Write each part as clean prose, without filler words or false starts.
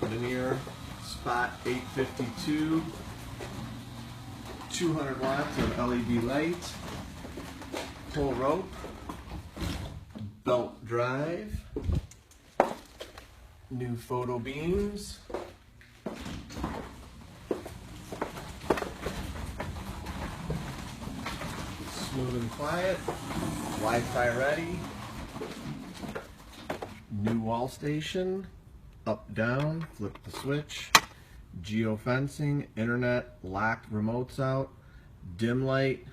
linear spot 852, 200 watts of LED light, pull rope, belt drive, new photo beams, smooth and quiet, Wi-Fi ready, new wall station, up down, flip the switch, geofencing, internet, lock remotes out, dim light,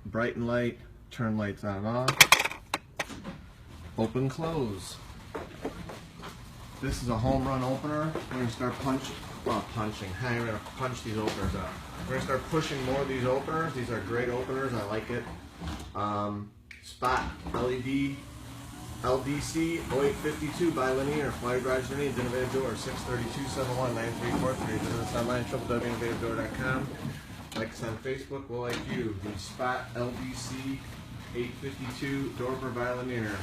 brighten light, turn lights on and off, open close. This is a home run opener. We're going to start I'm going to punch these openers out. We're going to start pushing more of these openers. These are great openers. I like it. Spot l.e.d. LDC852 by Linear. Fly Garage Linear, Innovative Door, 632-719-343. Visit us online, www.innovativedoor.com. Like us on Facebook, we'll like you. The Spot LDC852 Door by Linear.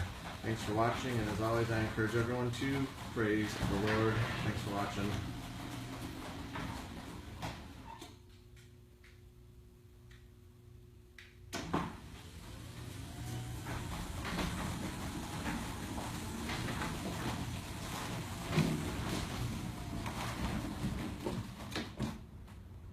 Thanks for watching, and as always, I encourage everyone to praise the Lord. Thanks for watching.